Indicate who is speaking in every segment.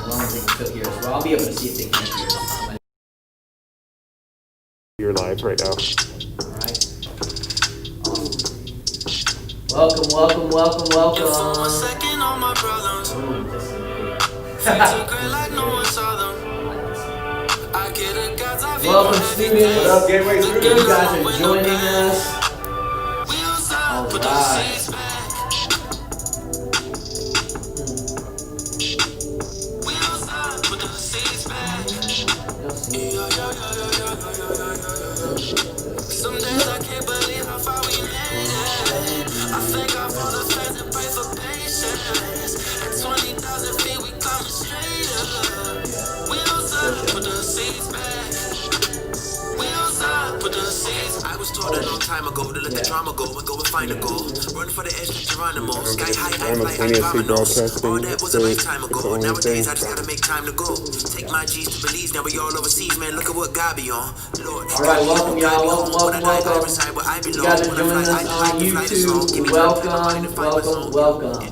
Speaker 1: as long as they can still hear us. Well, I'll be able to see if they can hear us.
Speaker 2: You're live right now.
Speaker 1: All right. Awesome. Welcome. Welcome, students.
Speaker 3: What up, Gateway students?
Speaker 1: You guys are joining us. All right.
Speaker 4: Some days I can't believe how far we made it. I thank God for the fans and pray for patience. At 20,000 feet, we coming straight up. Wheels up, put the seats back. Wheels up, put the seats. I was told a long time ago to let the drama go and go and find a goal. Run for the edge like Geronimo. Sky high, I fly, I
Speaker 2: Simultaneously
Speaker 4: all that was a lifetime
Speaker 2: it's
Speaker 4: ago.
Speaker 2: the only
Speaker 4: Nowadays,
Speaker 2: thing.
Speaker 4: I just gotta make time to go. Take my G's to Belize, now we all overseas, man. Look at what God be on. Lord.
Speaker 1: All right, welcome, y'all. Welcome. You guys are joining us on YouTube. Welcome.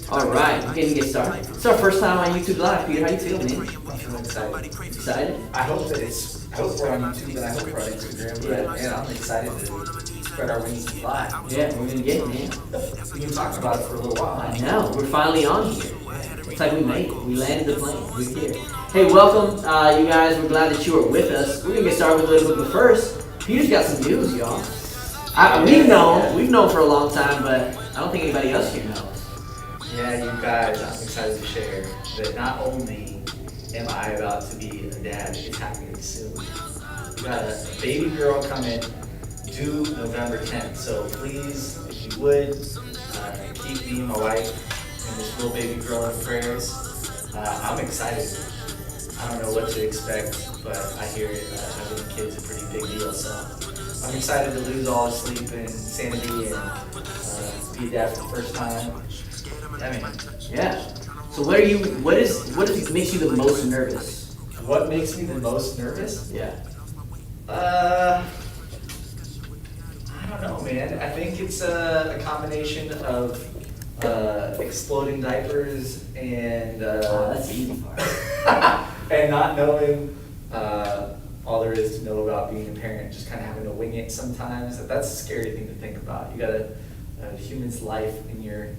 Speaker 1: All right, we're getting to get started. It's our first time on YouTube Live. Peter, how you feeling, man?
Speaker 3: I'm excited.
Speaker 1: Excited?
Speaker 3: I hope we're on YouTube and I hope we're on Instagram.
Speaker 1: Yeah.
Speaker 3: And I'm excited to spread our wings and fly.
Speaker 1: Yeah, we're gonna get it, man.
Speaker 3: We've been talking about it for a little while.
Speaker 1: I know. We're finally on here. It's like we made it. We landed the plane. We're here. Hey, welcome, you guys. We're glad that you are with us. We're gonna get started with a little bit, but first, Peter's got some news, y'all. We've known for a long time, but I don't think anybody else here knows.
Speaker 5: Yeah, you guys, I'm excited to share that not only am I about to be a dad, it's happening soon. We got a baby girl coming due November 10th, so please, if you would, keep me and my wife and this little baby girl in prayers. I'm excited. I don't know what to expect, but I hear having a kid's a pretty big deal, so I'm excited to lose all sleep and sanity and be a dad for the first time. I mean,
Speaker 1: Yeah. So what makes you the most nervous?
Speaker 5: what makes me the most nervous?
Speaker 1: Yeah.
Speaker 5: I don't know, man. I think it's a combination of exploding diapers and
Speaker 1: That's the easy part.
Speaker 5: and not knowing all there is to know about being a parent, just kind of having to wing it sometimes. That's a scary thing to think about. You got a human's life in your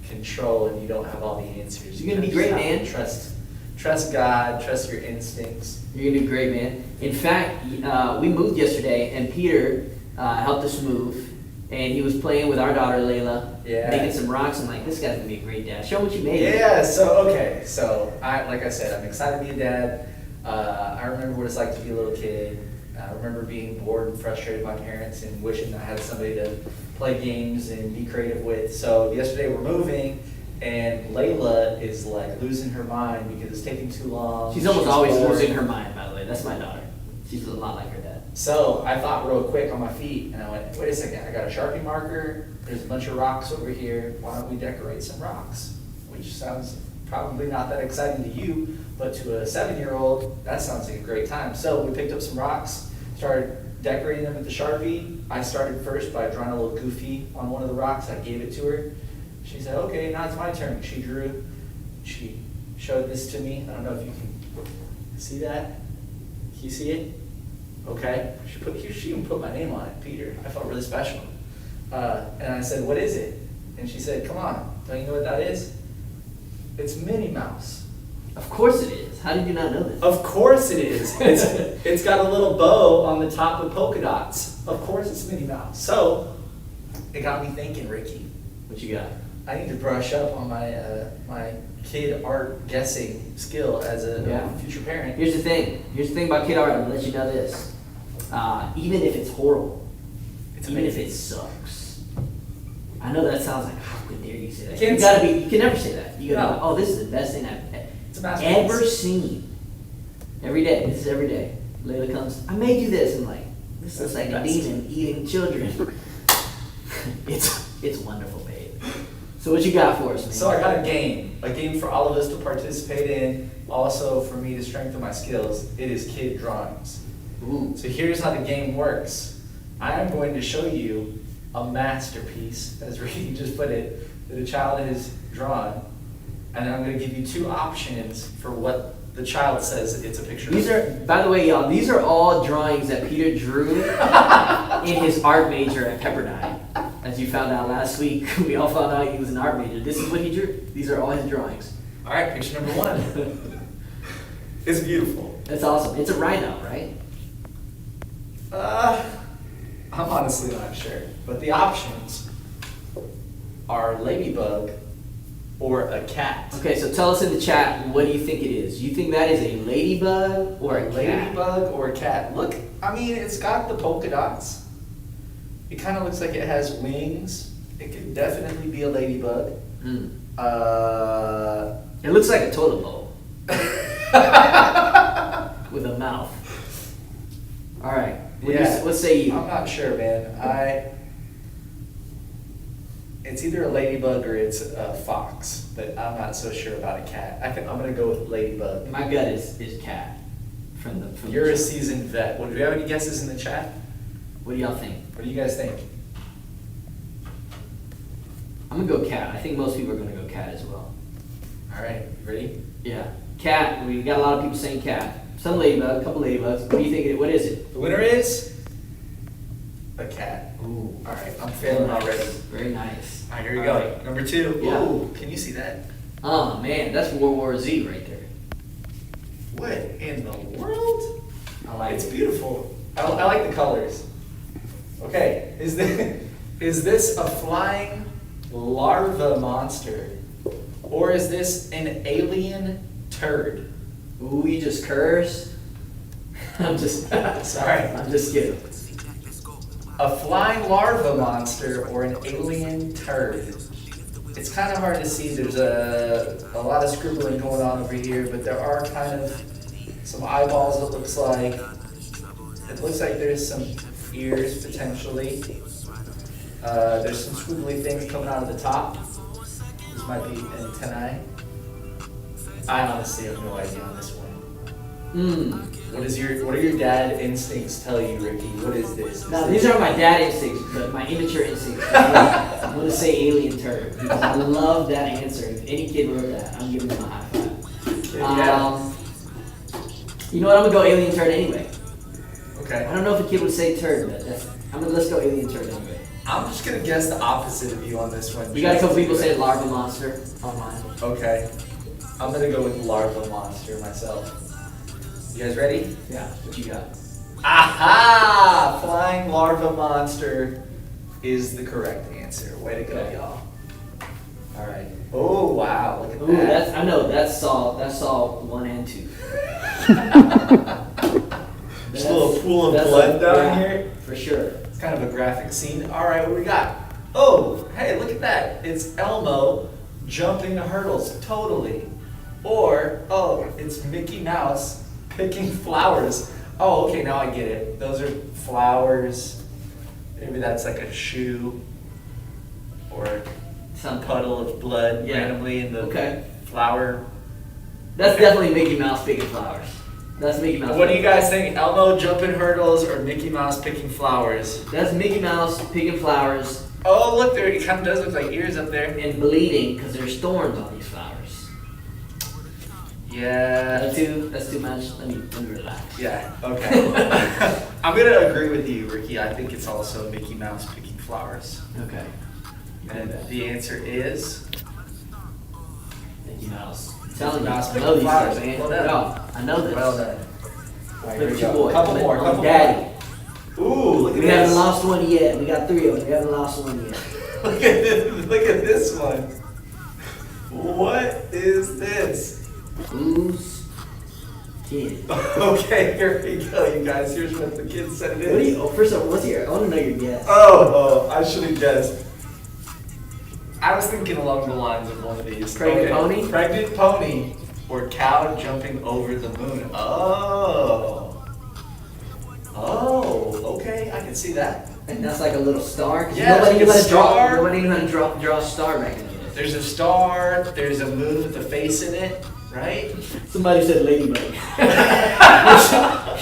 Speaker 5: control, and you don't have all the answers.
Speaker 1: You're gonna be
Speaker 5: just
Speaker 1: great,
Speaker 5: have to
Speaker 1: man.
Speaker 5: Trust God, trust your instincts.
Speaker 1: You're gonna do great, man. In fact, we moved yesterday, and Peter helped us move, and he was playing with our daughter Layla,
Speaker 5: Yeah.
Speaker 1: making some rocks. I'm like, this guy's gonna be a great dad. Show him what you made.
Speaker 5: Yeah, so like I said, I'm excited to be a dad. I remember what it's like to be a little kid. I remember being bored and frustrated by parents and wishing I had somebody to play games and be creative with. So yesterday we're moving, and Layla is like losing her mind because it's taking too long.
Speaker 1: She's almost always
Speaker 5: bored.
Speaker 1: losing her mind, by the way. That's my daughter. She's a lot like her dad.
Speaker 5: So I thought real quick on my feet, and I went, wait a second, I got a Sharpie marker, there's a bunch of rocks over here, why don't we decorate some rocks? Which sounds probably not that exciting to you, but to a 7-year-old, that sounds like a great time. So we picked up some rocks, started decorating them with the Sharpie. I started first by drawing a little goofy on one of the rocks. I gave it to her. She said, okay, now it's my turn. She drew, she showed this to me. I don't know if you can see that. Can you see it? Okay. She even put my name on it, Peter. I felt really special. And I said, what is it? And she said, come on, don't you know what that is? It's Minnie Mouse.
Speaker 1: Of course it is. How did you not know this?
Speaker 5: Of course it is. It's got a little bow on the top with polka dots. Of course it's Minnie Mouse. So it got me thinking, Ricky.
Speaker 1: What you got?
Speaker 5: I need to brush up on my my kid art guessing skill as a
Speaker 1: Yeah.
Speaker 5: future parent.
Speaker 1: Here's the thing about kid art. I'm gonna let you know this. Even if it's horrible,
Speaker 5: It's
Speaker 1: even if
Speaker 5: amazing.
Speaker 1: it sucks, I know that sounds like, how could dare you say that?
Speaker 5: You can't
Speaker 1: You can never say that. You gotta
Speaker 5: No.
Speaker 1: be like, oh, this is the best thing I've
Speaker 5: It's a masterpiece.
Speaker 1: ever seen. Every day, this is every day. Layla comes, I made you this. I'm like, this looks like a
Speaker 5: That's-
Speaker 1: demon eating children. It's wonderful, babe. So what you got for us, man?
Speaker 5: So I got a game for all of us to participate in, also for me to strengthen my skills. It is kid drawings.
Speaker 1: Ooh.
Speaker 5: So here's how the game works. I am going to show you a masterpiece, as Ricky just put it, that a child has drawn. And I'm gonna give you two options for what the child says it's a picture
Speaker 1: These
Speaker 5: of.
Speaker 1: are, by the way, y'all, these are all drawings that Peter drew in his art major at Pepperdine. As you found out last week, we all found out he was an art major. This is what he drew. These are all his drawings.
Speaker 5: All right, picture number one. It's beautiful.
Speaker 1: That's awesome. It's a rhino, right?
Speaker 5: I'm honestly not sure. But the options are ladybug or a cat.
Speaker 1: Okay, so tell us in the chat, what do you think it is? You think that is a ladybug or a cat?
Speaker 5: Ladybug or a cat. Look, I mean, it's got the polka dots. It kind of looks like it has wings. It could definitely be a ladybug.
Speaker 1: Mm. It looks like a toilet bowl with a mouth. All right. What say you?
Speaker 5: I'm not sure, man. It's either a ladybug or it's a fox, but I'm not so sure about a cat. I'm gonna go with ladybug.
Speaker 1: My gut is cat. From
Speaker 5: You're
Speaker 1: the
Speaker 5: a seasoned vet. Do you have any guesses in the chat?
Speaker 1: What do y'all think?
Speaker 5: What do you guys think?
Speaker 1: I'm gonna go cat. I think most people are gonna go cat as well.
Speaker 5: All right, you ready?
Speaker 1: Yeah, cat. We got a lot of people saying cat. Some ladybug, a couple ladybugs. What do you think? What is it?
Speaker 5: The winner is a cat.
Speaker 1: Ooh,
Speaker 5: All right, I'm failing already.
Speaker 1: Very nice.
Speaker 5: All right, here we go.
Speaker 1: All right.
Speaker 5: Number two.
Speaker 1: Yeah.
Speaker 5: Ooh, can you see that?
Speaker 1: Oh man, that's World War Z right there.
Speaker 5: What in the world?
Speaker 1: I like
Speaker 5: It's
Speaker 1: it.
Speaker 5: beautiful. I like the colors. Okay, is this a flying larva monster, or is this an alien turd?
Speaker 1: Ooh, you just cursed. I'm just
Speaker 5: Sorry.
Speaker 1: I'm just kidding.
Speaker 5: A flying larva monster or an alien turd? It's kind of hard to see. There's a lot of scribbling going on over here, but there are kind of some eyeballs, it looks like. It looks like there's some ears, potentially. There's some squiggly things coming out of the top. This might be antennae. I honestly have no idea on this one. What are your dad instincts tell you, Ricky? What is this?
Speaker 1: Now these are my dad instincts, but my immature instincts. I'm gonna say alien turd because I love that answer. If any kid wrote that, I'm giving them a high five.
Speaker 5: Yeah.
Speaker 1: You know what? I'm gonna go alien turd anyway.
Speaker 5: Okay.
Speaker 1: I don't know if a kid would say turd, but let's go alien turd anyway.
Speaker 5: I'm just gonna guess the opposite of you on this one.
Speaker 1: We got a couple people saying larva monster online.
Speaker 5: Okay. I'm gonna go with larva monster myself. You guys ready?
Speaker 1: Yeah, what you got?
Speaker 5: Aha! Flying larva monster is the correct answer. Way to go,
Speaker 1: Okay.
Speaker 5: y'all. All right. Oh wow! Look at
Speaker 1: Ooh,
Speaker 5: that.
Speaker 1: I know that's Saw 1 and 2.
Speaker 5: There's a little pool of
Speaker 1: That's
Speaker 5: blood down
Speaker 1: yeah,
Speaker 5: here.
Speaker 1: for sure.
Speaker 5: It's kind of a graphic scene. All right, what we got? Oh, hey, look at that. It's Elmo jumping hurdles. Totally. Or, oh, it's Mickey Mouse picking flowers. Oh, okay, now I get it. Those are flowers. Maybe that's like a shoe or some puddle of blood
Speaker 1: Yeah.
Speaker 5: randomly in the
Speaker 1: Okay.
Speaker 5: flower.
Speaker 1: That's definitely Mickey Mouse picking flowers. That's Mickey Mouse.
Speaker 5: What do you guys think? Elmo jumping hurdles or Mickey Mouse picking flowers?
Speaker 1: That's Mickey Mouse picking flowers
Speaker 5: Oh, look there. It kind of does look like ears up there.
Speaker 1: and bleeding because there's thorns on these flowers.
Speaker 5: Yeah.
Speaker 1: That's too much. Let me relax.
Speaker 5: Yeah, okay. I'm gonna agree with you, Ricky. I think it's also Mickey Mouse picking flowers.
Speaker 1: Okay.
Speaker 5: And the answer is
Speaker 1: Mickey Mouse. I'm telling you,
Speaker 5: Mouse
Speaker 1: I
Speaker 5: picking
Speaker 1: know these
Speaker 5: flowers.
Speaker 1: things, man.
Speaker 5: Well done.
Speaker 1: No, I know this.
Speaker 5: well done. All right,
Speaker 1: Look
Speaker 5: here
Speaker 1: at
Speaker 5: we
Speaker 1: your
Speaker 5: go.
Speaker 1: boy.
Speaker 5: Couple
Speaker 1: I'm
Speaker 5: more,
Speaker 1: on
Speaker 5: couple
Speaker 1: Daddy.
Speaker 5: more. Ooh, look at
Speaker 1: We haven't
Speaker 5: this.
Speaker 1: lost one yet. We got 3 of them. We haven't lost one yet.
Speaker 5: Look at this. Look at this one. What is this?
Speaker 1: Who's kid?
Speaker 5: Okay, here we go, you guys. Here's what the kid said it
Speaker 1: What do
Speaker 5: is.
Speaker 1: you? Oh, first of all, I want to know your guess.
Speaker 5: Oh, I should have guessed. I was thinking along the lines of one of these.
Speaker 1: Pregnant pony?
Speaker 5: Pregnant pony or cow jumping over the moon. Oh, okay, I can see that.
Speaker 1: And that's like a little star. 'Cause
Speaker 5: Yeah,
Speaker 1: nobody
Speaker 5: it's
Speaker 1: knew
Speaker 5: like
Speaker 1: how
Speaker 5: a
Speaker 1: to draw.
Speaker 5: star.
Speaker 1: Nobody knew how to draw a star back in the day.
Speaker 5: There's a star, there's a moon with a face in it, right?
Speaker 1: Somebody said ladybug.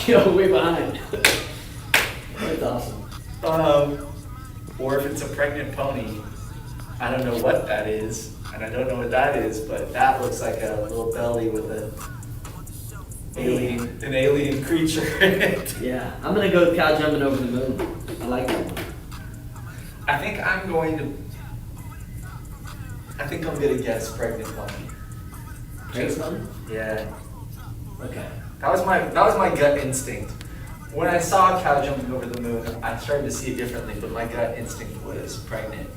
Speaker 1: Yo, way behind. That's awesome.
Speaker 5: Or if it's a pregnant pony, I don't know what that is. and I don't know what that is, but that looks like a little belly with an alien creature in it.
Speaker 1: Yeah, I'm gonna go with cow jumping over the moon. I like that one.
Speaker 5: I think I'm gonna guess pregnant monkey.
Speaker 1: Pregnant monkey?
Speaker 5: Yeah.
Speaker 1: Okay.
Speaker 5: That was my gut instinct. When I saw a cow jumping over the moon, I started to see it differently, but my gut instinct was pregnant.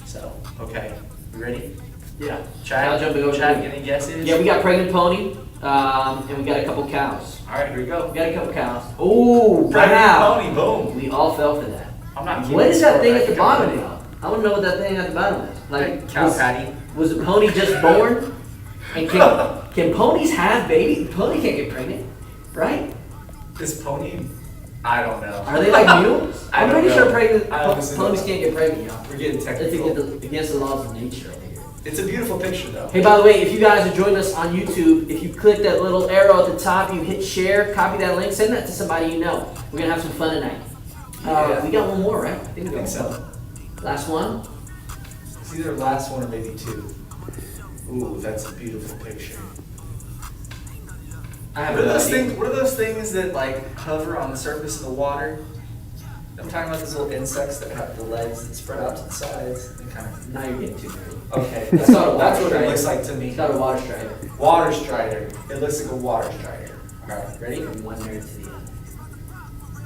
Speaker 5: So, okay. You ready?
Speaker 1: Yeah.
Speaker 5: Chad,
Speaker 1: Cow jumping over the
Speaker 5: Chad,
Speaker 1: moon.
Speaker 5: any guesses?
Speaker 1: Yeah, we got pregnant pony, and we got a couple cows.
Speaker 5: Alright, here we go.
Speaker 1: We got a couple cows. Oh,
Speaker 5: Pregnant
Speaker 1: wow.
Speaker 5: pony, boom.
Speaker 1: We all fell for that.
Speaker 5: I'm not keeping
Speaker 1: What is that
Speaker 5: score,
Speaker 1: thing
Speaker 5: I
Speaker 1: at the
Speaker 5: think
Speaker 1: bottom
Speaker 5: I'm
Speaker 1: though? I want to know what that thing at the bottom is. Like
Speaker 5: Cow patty.
Speaker 1: Was the pony just born? And can ponies have babies? The pony can't get pregnant, right?
Speaker 5: This pony, I don't know.
Speaker 1: Are they like mules?
Speaker 5: I
Speaker 1: I'm
Speaker 5: don't
Speaker 1: pretty
Speaker 5: know.
Speaker 1: sure pregnant
Speaker 5: I honestly don't
Speaker 1: ponies
Speaker 5: know.
Speaker 1: can't get pregnant, y'all.
Speaker 5: We're getting
Speaker 1: It's
Speaker 5: technical.
Speaker 1: against the laws of nature over here.
Speaker 5: It's a beautiful picture though.
Speaker 1: Hey, by the way, if you guys are joining us on YouTube, if you click that little arrow at the top, you hit share, copy that link, send that to somebody you know. We're gonna have some fun tonight.
Speaker 5: Yeah.
Speaker 1: We got one more, right? I
Speaker 5: I
Speaker 1: think we
Speaker 5: think
Speaker 1: got one.
Speaker 5: so.
Speaker 1: Last one.
Speaker 5: It's either last one or maybe two. Ooh, that's a beautiful picture.
Speaker 1: I have
Speaker 5: What are those
Speaker 1: no idea.
Speaker 5: things? What are those things that like hover on the surface of the water? I'm talking about those little insects that have the legs that spread out to the sides. They kind of.
Speaker 1: Now you're getting too nerdy.
Speaker 5: Okay,
Speaker 1: That's not a
Speaker 5: that's
Speaker 1: water
Speaker 5: what it
Speaker 1: strider.
Speaker 5: looks like to me.
Speaker 1: It's not a water strider.
Speaker 5: Water strider. It looks like a water strider. All right, ready?
Speaker 1: From one nerd to the other.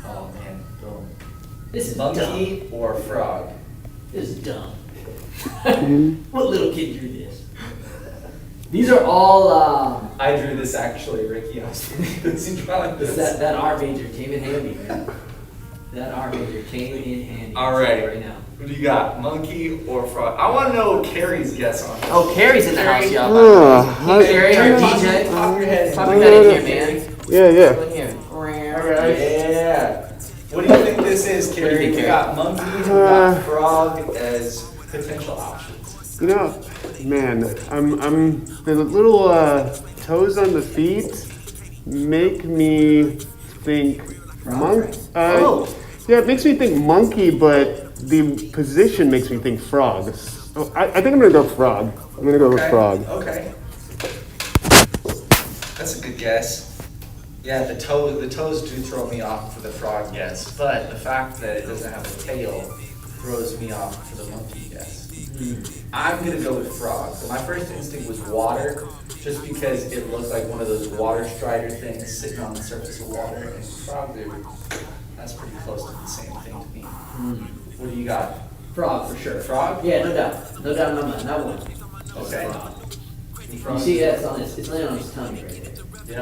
Speaker 5: Oh man, boom.
Speaker 1: This is dumb.
Speaker 5: Monkey or frog?
Speaker 1: This is dumb. What little kid drew this? These are all
Speaker 5: I drew this actually, Ricky. I was busy drawing this.
Speaker 1: that R major came in handy, man. That R major came in handy.
Speaker 5: All right.
Speaker 1: Right now.
Speaker 5: Who do you got? Monkey or frog? I want to know Carrie's guess on this.
Speaker 1: Oh, Carrie's in the house, y'all.
Speaker 2: Hi.
Speaker 1: Carrie, our DJ.
Speaker 5: Pop your head.
Speaker 1: Pop your head in here, man.
Speaker 2: Yeah, yeah.
Speaker 1: Come in here.
Speaker 5: Yeah. What do you think this is,
Speaker 1: What do you
Speaker 5: Carrie?
Speaker 1: think,
Speaker 5: We
Speaker 1: Carrie?
Speaker 5: got monkey and we got frog as potential options.
Speaker 2: You know, man, I'm the little toes on the feet make me think monk.
Speaker 1: Oh.
Speaker 2: Yeah, it makes me think monkey, but the position makes me think frog. So I think I'm gonna go frog. I'm gonna go with frog.
Speaker 5: Okay. That's a good guess. Yeah, the toes do throw me off for the frog guess, but the fact that it doesn't have a tail throws me off for the monkey guess. I'm gonna go with frog. My first instinct was water, just because it looked like one of those water strider things sitting on the surface of water, and frog, that's pretty close to the same thing to me. What do you got?
Speaker 1: Frog for sure.
Speaker 5: Frog?
Speaker 1: Yeah, no doubt. No doubt in my mind. That one.
Speaker 5: Okay.
Speaker 1: You see that's on his, it's laying on his tummy right there.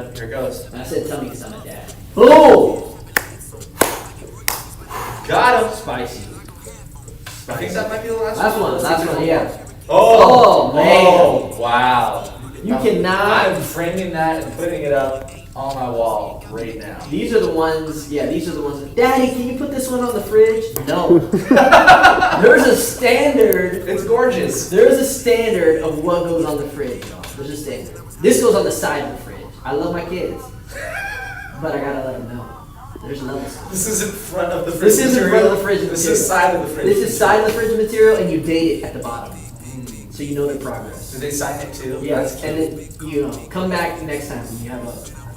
Speaker 5: Yep, here it goes.
Speaker 1: And I said tummy because I'm a dad. Oh!
Speaker 5: Got him.
Speaker 1: Spicy.
Speaker 5: I think that might be the last
Speaker 1: Last one,
Speaker 5: Let's
Speaker 1: last
Speaker 5: see if
Speaker 1: one,
Speaker 5: we
Speaker 1: yeah.
Speaker 5: can- Oh,
Speaker 1: man.
Speaker 5: Oh, wow.
Speaker 1: You cannot.
Speaker 5: I'm framing that and putting it up on my wall right now.
Speaker 1: These are the ones, yeah, these are the ones. Daddy, can you put this one on the fridge? No. There's a standard.
Speaker 5: It's gorgeous.
Speaker 1: There's a standard of what goes on the fridge, y'all. There's a standard. This goes on the side of the fridge. I love my kids, but I gotta let them know. There's levels.
Speaker 5: This is in front of the fridge
Speaker 1: This is in front of the fridge
Speaker 5: This
Speaker 1: material.
Speaker 5: is side of the fridge.
Speaker 1: This is side of the fridge material, and you date it at the bottom, so you know their progress.
Speaker 5: Did they sign it too?
Speaker 1: Yes,
Speaker 5: That's
Speaker 1: and
Speaker 5: cute.
Speaker 1: then you know, come back next time when you have a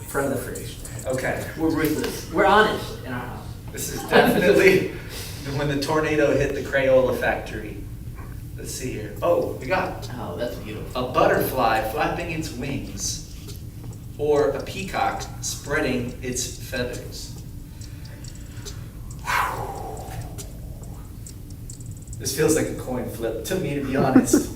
Speaker 1: front of the fridge.
Speaker 5: Okay.
Speaker 1: We're ruthless. We're honest in our house.
Speaker 5: This is definitely when the tornado hit the Crayola factory. Let's see here. Oh, we got
Speaker 1: Oh, that's beautiful.
Speaker 5: a butterfly flapping its wings, or a peacock spreading its feathers. This feels like a coin flip to me, to be honest.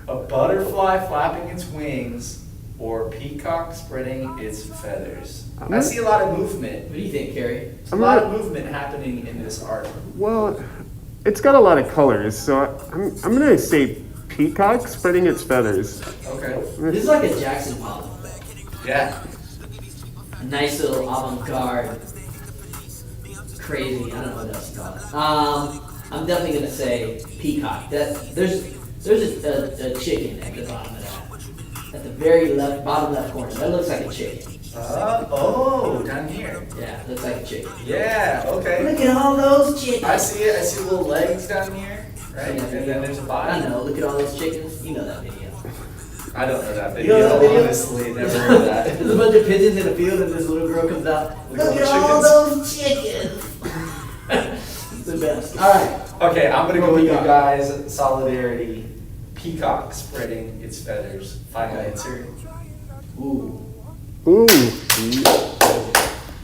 Speaker 5: A butterfly flapping its wings, or a peacock spreading its feathers. I see a lot of movement.
Speaker 1: What do you think, Carrie?
Speaker 5: There's a lot of movement happening in this art.
Speaker 2: Well, it's got a lot of colors, so I'm gonna say peacock spreading its feathers.
Speaker 5: Okay.
Speaker 1: This is like a Jackson Pollock.
Speaker 5: Yeah.
Speaker 1: A nice little avant-garde, crazy. I don't know what else to call it. I'm definitely gonna say peacock. There's a chicken at the bottom of that. At the very bottom left corner. That looks like a chicken.
Speaker 5: Oh, down here.
Speaker 1: Yeah, looks like a chicken.
Speaker 5: Yeah, okay.
Speaker 1: Look at all those chickens.
Speaker 5: I see it. I see little legs down here, right? And then there's a
Speaker 1: I
Speaker 5: body.
Speaker 1: know. Look at all those chickens. You know that video.
Speaker 5: I don't know that
Speaker 1: You know
Speaker 5: video.
Speaker 1: that video?
Speaker 5: Honestly, never heard of that.
Speaker 1: There's a bunch of pigeons in a field and this little girl comes out. Look at all those chickens. The best. All right.
Speaker 5: Okay, I'm gonna
Speaker 1: What
Speaker 5: go with
Speaker 1: we
Speaker 5: you
Speaker 1: got?
Speaker 5: guys. Solidarity. Peacock spreading its feathers. Final answer.
Speaker 1: Ooh.
Speaker 2: Ooh.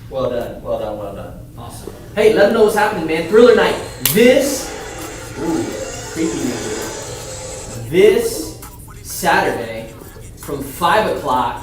Speaker 5: Well done. Well done. Well done.
Speaker 1: Awesome. Hey, let them know what's happening, man. Thriller night. This. Ooh. Creepy music. This Saturday from 5 o'clock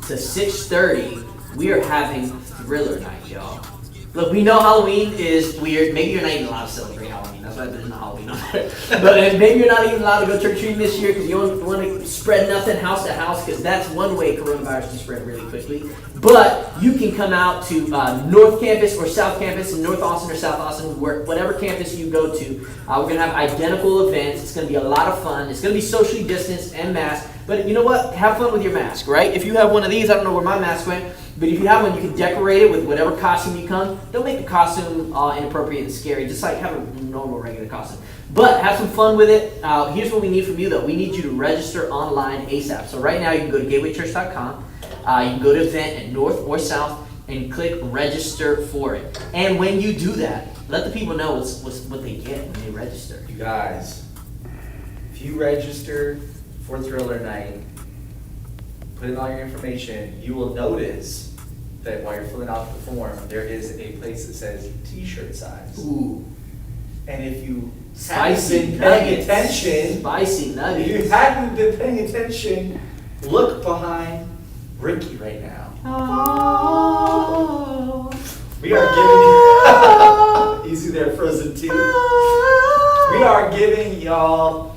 Speaker 1: to 6:30, we are having Thriller night, y'all. Look, we know Halloween is weird. Maybe you're not even allowed to celebrate Halloween. That's why there's no Halloween on there. But maybe you're not even allowed to go trick-or-treating this year because you don't want to spread nothing house to house because that's one way coronavirus can spread really quickly. But you can come out to North Campus or South Campus in North Austin or South Austin, whatever campus you go to. We're going to have identical events. It's going to be a lot of fun. It's going to be socially distanced and masked. But you know what? Have fun with your mask, right? If you have one of these, I don't know where my mask went, but if you have one, you can decorate it with whatever costume you come. Don't make the costume inappropriate and scary. Just like have a normal, regular costume. But have some fun with it. Here's what we need from you, though. We need you to register online ASAP. So right now, you can go to gatewaychurch.com. You can go to event at North or South and click register for it. And when you do that, let the people know what they get when they register.
Speaker 5: You guys, if you register for Thriller Night, put in all your information, you will notice that while you're filling out the form, there is a place that says t-shirt size.
Speaker 1: Ooh.
Speaker 5: And if you
Speaker 1: Spicy
Speaker 5: haven't been paying
Speaker 1: nuggets.
Speaker 5: attention,
Speaker 1: Spicy
Speaker 5: if
Speaker 1: nuggets.
Speaker 5: you hadn't been paying attention, look behind Ricky right now. We are giving you, easy there, Frozen 2. We are giving y'all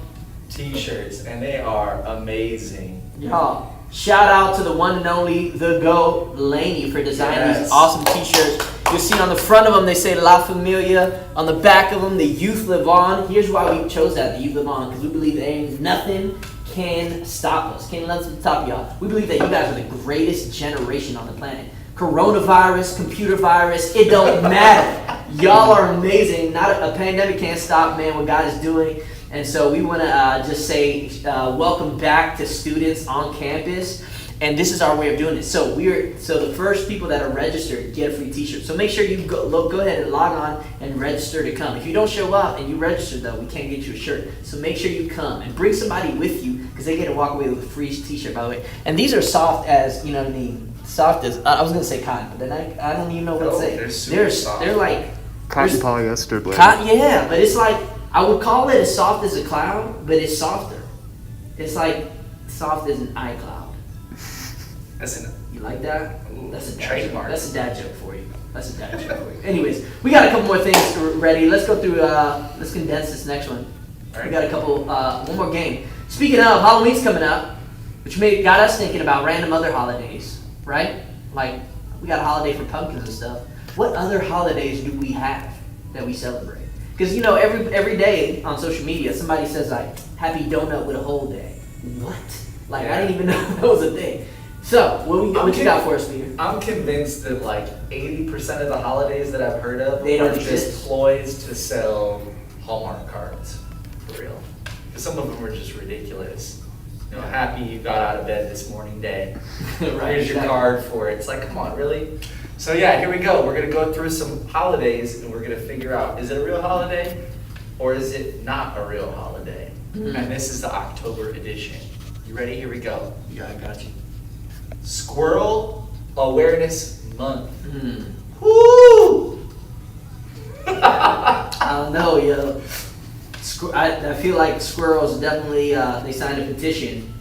Speaker 5: t-shirts and they are amazing.
Speaker 1: Y'all, shout out to the one and only The Go Laney for designing
Speaker 5: Yes.
Speaker 1: these awesome t-shirts. You'll see on the front of them, they say La Familia. On the back of them, the Youth Live On. Here's why we chose that, the Youth Live On, because we believe there ain't nothing can stop us. Can't let us stop y'all. We believe that you guys are the greatest generation on the planet. Coronavirus, computer virus, it don't matter. Y'all are amazing. Not a pandemic can't stop, man, what God is doing. And so we want to just say welcome back to students on campus. And this is our way of doing it. So the first people that are registered get a free t-shirt. So make sure you go ahead and log on and register to come. If you don't show up and you register, though, we can't get you a shirt. So make sure you come and bring somebody with you because they get to walk away with a free t-shirt, by the way. And these are soft as, you know what I mean, soft as, I was going to say cotton, but then I don't even know what to say.
Speaker 5: They're super soft.
Speaker 1: They're like,
Speaker 2: Cotton polyester blend.
Speaker 1: yeah, but it's like, I would call it as soft as a cloud, but it's softer. It's like soft as an iCloud.
Speaker 5: That's an
Speaker 1: You like that?
Speaker 5: Ooh,
Speaker 1: That's a dad
Speaker 5: trademark.
Speaker 1: joke. That's a dad joke for you. That's a dad joke for you. Anyways, we got a couple more things ready. Let's go through, let's condense this next one. We got a couple, one more game. Speaking of, Halloween's coming up, which got us thinking about random other holidays, right? Like, we got a holiday for pumpkins and stuff. What other holidays do we have that we celebrate? Because, you know, every day on social media, somebody says, like, happy donut with a hole day. What? Like, I didn't even know that was a thing. So, what you got for us, Peter?
Speaker 5: I'm convinced that like 80% of the holidays that I've heard of
Speaker 1: They don't
Speaker 5: are
Speaker 1: exist.
Speaker 5: just ploys to sell Hallmark cards. For real. Because some of them are just ridiculous. You know, happy you got out of bed this morning day.
Speaker 1: Right,
Speaker 5: Here's your
Speaker 1: exactly.
Speaker 5: card for it. It's like, come on, really? So yeah, here we go. We're going to go through some holidays and we're going to figure out, is it a real holiday or is it not a real holiday?
Speaker 1: Mhm.
Speaker 5: And this is the October edition. You ready? Here we go.
Speaker 1: Yeah, I got you.
Speaker 5: Squirrel Awareness Month.
Speaker 1: Woo! I don't know, yo. I feel like squirrels definitely they signed a petition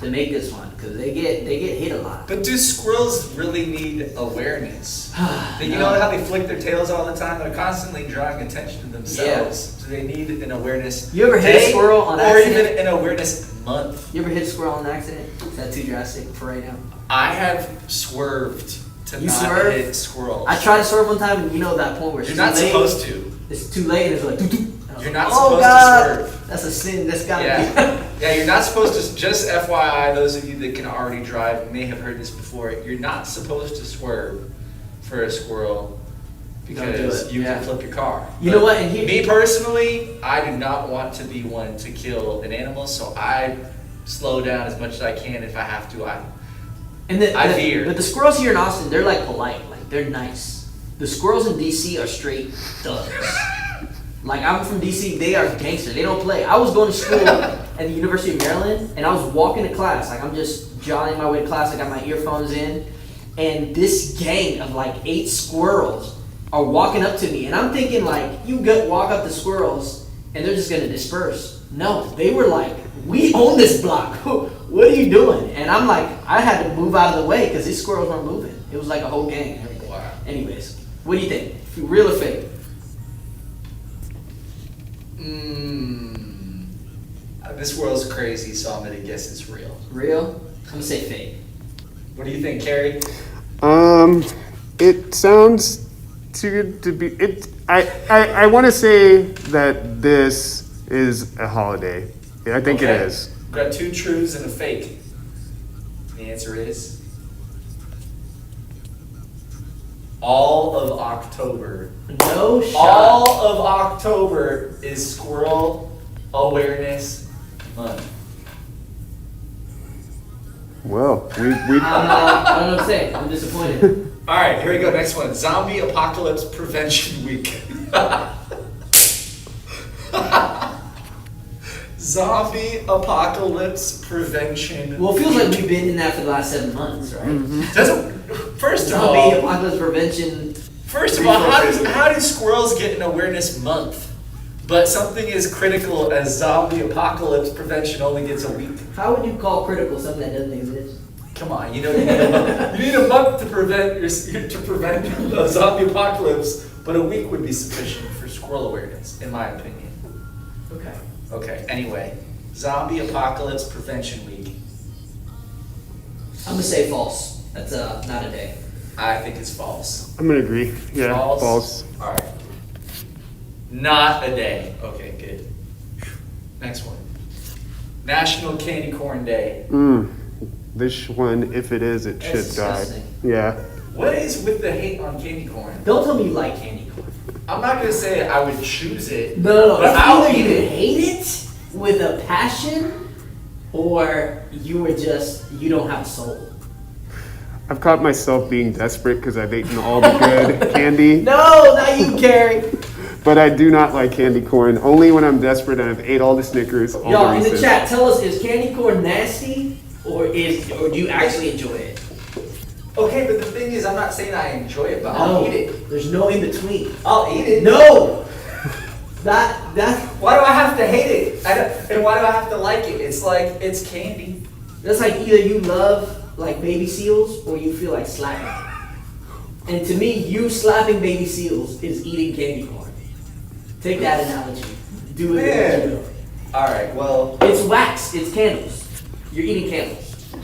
Speaker 1: to make this one because they get hit a lot.
Speaker 5: But do squirrels really need awareness? You
Speaker 1: No.
Speaker 5: know how they flick their tails all the time? They're constantly drawing attention to themselves. Do they need an awareness
Speaker 1: You ever hit a
Speaker 5: day
Speaker 1: squirrel on
Speaker 5: or
Speaker 1: accident?
Speaker 5: even an awareness month?
Speaker 1: You ever hit a squirrel in an accident? Is that too drastic for right now?
Speaker 5: I have swerved to
Speaker 1: You
Speaker 5: not
Speaker 1: swerved?
Speaker 5: hit squirrels.
Speaker 1: I tried to swerve one time, and you know that point where it's
Speaker 5: You're not
Speaker 1: too late.
Speaker 5: supposed to.
Speaker 1: It's too late, and it's like, doo-doo. And I was
Speaker 5: You're
Speaker 1: like,
Speaker 5: not
Speaker 1: oh,
Speaker 5: supposed
Speaker 1: God,
Speaker 5: to swerve.
Speaker 1: That's a sin. That's gotta
Speaker 5: Yeah.
Speaker 1: be.
Speaker 5: Yeah, you're not supposed to, just FYI, those of you that can already drive may have heard this before, you're not supposed to swerve for a squirrel
Speaker 1: Don't do
Speaker 5: because
Speaker 1: it.
Speaker 5: you
Speaker 1: Yeah.
Speaker 5: can flip your car.
Speaker 1: You
Speaker 5: But
Speaker 1: know what, and here-
Speaker 5: me personally, I do not want to be one to kill an animal, so I slow down as much as I can. If I have to,
Speaker 1: And
Speaker 5: I fear.
Speaker 1: But the squirrels here in Austin, they're like polite, like they're nice. The squirrels in DC are straight thugs. Like I'm from DC, they are gangster. They don't play. I was going to school at the University of Maryland, and I was walking to class. Like I'm just jollying my way to class. I got my earphones in, and this gang of like 8 squirrels are walking up to me, and I'm thinking like, walk up the squirrels, and they're just gonna disperse. No, they were like, we own this block. What are you doing? And I'm like, I had to move out of the way because these squirrels weren't moving. It was like a whole gang.
Speaker 5: Wow.
Speaker 1: Anyways, what do you think? Real or fake?
Speaker 5: This world's crazy, so I'm gonna guess it's real.
Speaker 1: Real? I'm gonna say fake.
Speaker 5: What do you think, Carrie?
Speaker 2: It sounds too good to be. I want to say that this is a holiday. I think it
Speaker 5: Okay.
Speaker 2: is.
Speaker 5: We've got 2 truths and a fake. The answer is all of October.
Speaker 1: No shot.
Speaker 5: All of October is Squirrel Awareness Month.
Speaker 2: Well, we
Speaker 1: I don't know what to say. I'm disappointed.
Speaker 5: All right, here we go. Next one. Zombie Apocalypse Prevention Week. Zombie Apocalypse Prevention.
Speaker 1: Well, it feels like we've been in that for the last 7 months, right?
Speaker 5: Doesn't, first of
Speaker 1: Zombie
Speaker 5: all,
Speaker 1: apocalypse prevention.
Speaker 5: how do squirrels get an awareness month? But something as critical as zombie apocalypse prevention only gets a week.
Speaker 1: How would you call critical something that doesn't exist?
Speaker 5: Come on, you know you need a month. You need a month to prevent a zombie apocalypse, but a week would be sufficient for squirrel awareness, in my opinion.
Speaker 1: Okay.
Speaker 5: Okay, anyway, zombie apocalypse prevention week.
Speaker 1: I'm gonna say false. That's not a day.
Speaker 5: I think it's false.
Speaker 2: I'm gonna agree. Yeah, false.
Speaker 5: All right. Not a day. Okay, good. Next one. National Candy Corn Day.
Speaker 2: This one, if it is, it should
Speaker 1: That's
Speaker 2: die.
Speaker 1: disgusting.
Speaker 2: Yeah.
Speaker 5: What is with the hate on candy corn?
Speaker 1: Don't tell me you like candy corn.
Speaker 5: I'm not gonna say I would choose it.
Speaker 1: No.
Speaker 5: But
Speaker 1: It's
Speaker 5: I'll
Speaker 1: either
Speaker 5: eat
Speaker 1: you
Speaker 5: it.
Speaker 1: hate it with a passion, or you don't have a soul.
Speaker 2: I've caught myself being desperate because I've eaten all the good candy,
Speaker 1: No, not you, Carrie.
Speaker 2: but I do not like candy corn. Only when I'm desperate and I've ate all the Snickers, all
Speaker 1: Y'all
Speaker 2: the
Speaker 1: in the
Speaker 2: Reese's.
Speaker 1: chat, tell us: is candy corn nasty, or do you actually enjoy it?
Speaker 5: Okay, but the thing is, I'm not saying I enjoy it, but I'll eat it.
Speaker 1: There's no in between.
Speaker 5: I'll eat it.
Speaker 1: No. That's
Speaker 5: Why do I have to hate it? And why do I have to like it? It's like, it's candy.
Speaker 1: that's like either you love like baby seals or you feel like slapping. And to me, you slapping baby seals is eating candy corn. Take that analogy. Do it.
Speaker 5: Man.
Speaker 1: Do it.
Speaker 5: All right, well,
Speaker 1: It's wax. It's candles. You're eating candles.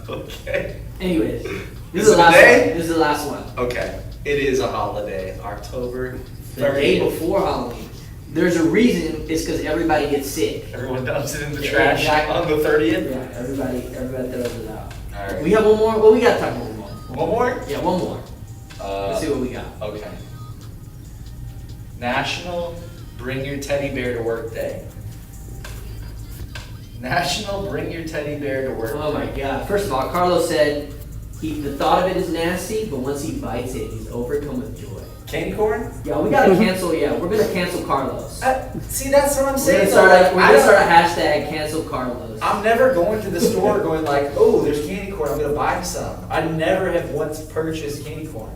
Speaker 5: okay.
Speaker 1: Anyways,
Speaker 5: Is
Speaker 1: this is the
Speaker 5: it a
Speaker 1: last
Speaker 5: day?
Speaker 1: one. This is the last one.
Speaker 5: Okay, it is a holiday, October
Speaker 1: The day
Speaker 5: 30th.
Speaker 1: before Halloween. There's a reason. It's because everybody gets sick.
Speaker 5: Everyone dumps it in the
Speaker 1: Yeah,
Speaker 5: trash
Speaker 1: exactly.
Speaker 5: on the 30th.
Speaker 1: Yeah, everybody throws it out.
Speaker 5: All right.
Speaker 1: We have one more. Well, we gotta talk about one more.
Speaker 5: One more?
Speaker 1: Yeah, one more. Let's see what we got.
Speaker 5: Okay. National Bring Your Teddy Bear to Work Day. National Bring Your Teddy Bear to Work
Speaker 1: Oh my
Speaker 5: Day.
Speaker 1: God! First of all, Carlos said the thought of it is nasty, but once he bites it, he's overcome with joy.
Speaker 5: Candy corn?
Speaker 1: Yeah, we gotta cancel. Yeah, we're gonna cancel Carlos.
Speaker 5: See, that's what I'm
Speaker 1: We're
Speaker 5: saying.
Speaker 1: gonna start.
Speaker 5: though,
Speaker 1: We're
Speaker 5: I
Speaker 1: gonna
Speaker 5: don't-
Speaker 1: start a hashtag cancel Carlos.
Speaker 5: I'm never going to the store going like, oh, there's candy corn, I'm gonna buy some. I never have once purchased candy corn.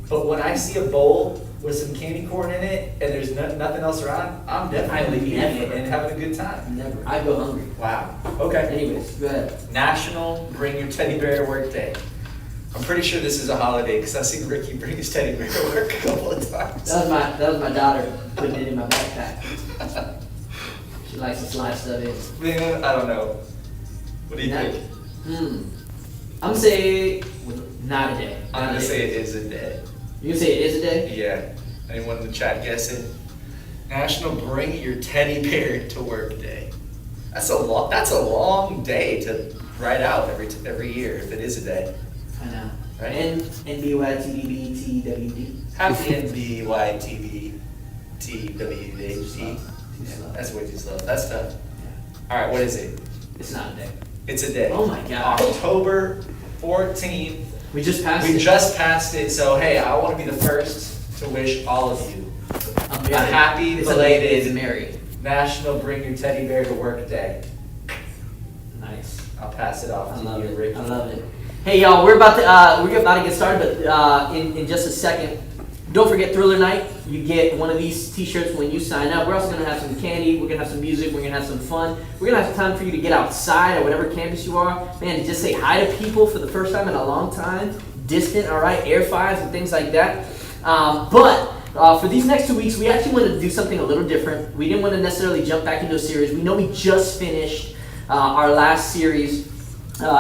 Speaker 5: But when I see a bowl with some candy corn in it and there's nothing else around, I'm definitely eating it
Speaker 1: never.
Speaker 5: and having a good time.
Speaker 1: Never. I go hungry.
Speaker 5: Wow. Okay.
Speaker 1: Anyways, go ahead.
Speaker 5: National Bring Your Teddy Bear to Work Day. I'm pretty sure this is a holiday because I've seen Ricky bring his teddy bear to work a couple of times.
Speaker 1: That was my daughter putting it in my backpack. She likes to slide stuff in.
Speaker 5: Man, I don't know. What do you think?
Speaker 1: I'm gonna say not a day.
Speaker 5: I'm
Speaker 1: Not
Speaker 5: gonna
Speaker 1: a
Speaker 5: say
Speaker 1: day.
Speaker 5: it is a day.
Speaker 1: You gonna say it is a day?
Speaker 5: Yeah. Anyone in the chat guess it? National Bring Your Teddy Bear to Work Day. That's a long day to write out every year if it is a day.
Speaker 1: I know.
Speaker 5: Right?
Speaker 1: NBYTDBTWD.
Speaker 5: Happy NBYTVTWD. That's way too slow. That's tough. All right, what is it?
Speaker 1: It's not a day.
Speaker 5: It's a day.
Speaker 1: Oh my God.
Speaker 5: October 14th.
Speaker 1: We just passed
Speaker 5: We
Speaker 1: it.
Speaker 5: just passed it, so hey, I want to be the first to wish all of you
Speaker 1: I'm
Speaker 5: a
Speaker 1: married.
Speaker 5: happy
Speaker 1: It's
Speaker 5: belated
Speaker 1: married.
Speaker 5: National Bring Your Teddy Bear to Work Day.
Speaker 1: Nice.
Speaker 5: I'll pass it off
Speaker 1: I
Speaker 5: to
Speaker 1: love
Speaker 5: you,
Speaker 1: it.
Speaker 5: Ricky.
Speaker 1: I love it. Hey y'all, we're about to get started, but in just a second, don't forget Thriller Night. You get one of these T-shirts when you sign up. We're also gonna have some candy. We're gonna have some music. We're gonna have some fun. We're gonna have some time for you to get outside or whatever campus you are, man. And just say hi to people for the first time in a long time. Distant, all right, air fives and things like that. But for these next 2 weeks, we actually wanted to do something a little different. We didn't want to necessarily jump back into a series. We know we just finished our last series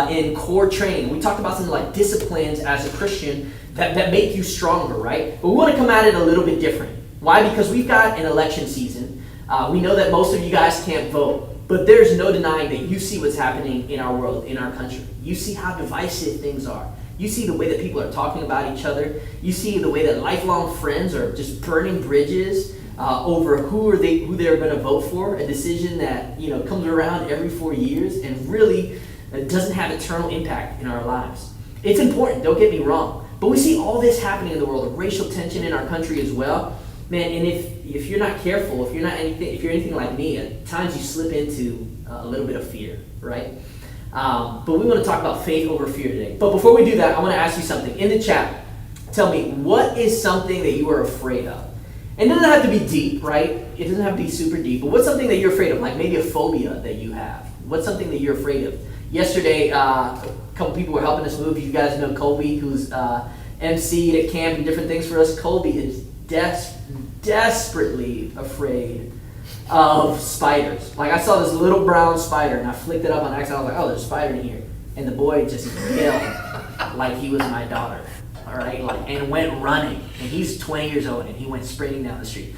Speaker 1: in core training. We talked about some like disciplines as a Christian that make you stronger, right? But we want to come at it a little bit different. Why? Because we've got an election season. We know that most of you guys can't vote, but there's no denying that you see what's happening in our world, in our country. You see how divisive things are. You see the way that people are talking about each other. You see the way that lifelong friends are just burning bridges over who they're going to vote for. A decision that comes around every 4 years and really doesn't have eternal impact in our lives. It's important. Don't get me wrong, but we see all this happening in the world. Racial tension in our country as well, man. And if you're not careful, if you're anything like me, at times you slip into a little bit of fear, right? But we want to talk about faith over fear today. But before we do that, I want to ask you something. In the chat, tell me, what is something that you are afraid of? And it doesn't have to be deep, right? It doesn't have to be super deep. But what's something that you're afraid of? Like maybe a phobia that you have. What's something that you're afraid of? Yesterday, a couple people were helping us move. You guys know Colby, who's MC at camp and different things for us. Colby is desperately afraid of spiders. Like I saw this little brown spider and I flicked it up on accident. I was like, oh, there's a spider in here. And the boy just yelled like he was my daughter. All right, and went running. And he's 20 years old and he went sprinting down the street.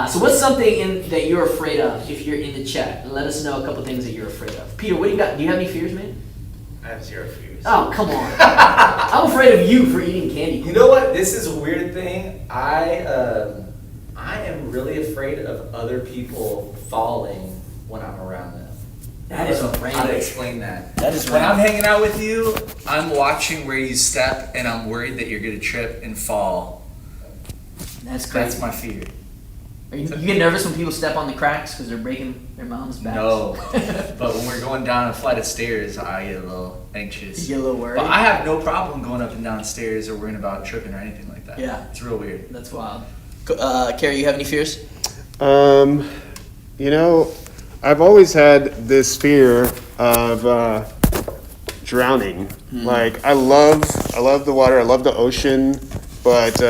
Speaker 1: So what's something that you're afraid of if you're in the chat? Let us know a couple things that you're afraid of. Peter, what do you got? Do you have any fears, man?
Speaker 5: I have zero fears.
Speaker 1: Oh, come on. I'm afraid of you for eating candy.
Speaker 5: You know what? This is a weird thing. I am really afraid of other people falling when I'm around them.
Speaker 1: That is
Speaker 5: How to
Speaker 1: outrageous.
Speaker 5: explain that?
Speaker 1: That is
Speaker 5: When I'm
Speaker 1: rank.
Speaker 5: hanging out with you, I'm watching where you step, and I'm worried that you're gonna trip and fall.
Speaker 1: That's crazy.
Speaker 5: That's my fear.
Speaker 1: You get nervous when people step on the cracks because they're breaking their mom's back?
Speaker 5: No, but when we're going down a flight of stairs, I get a little anxious.
Speaker 1: You get a little worried?
Speaker 5: But I have no problem going up and down stairs or worrying about tripping or anything like that.
Speaker 1: Yeah.
Speaker 5: It's real weird.
Speaker 1: That's wild. Carrie, you have any fears?
Speaker 2: I've always had this fear of drowning. Like I love the water. I love the ocean, but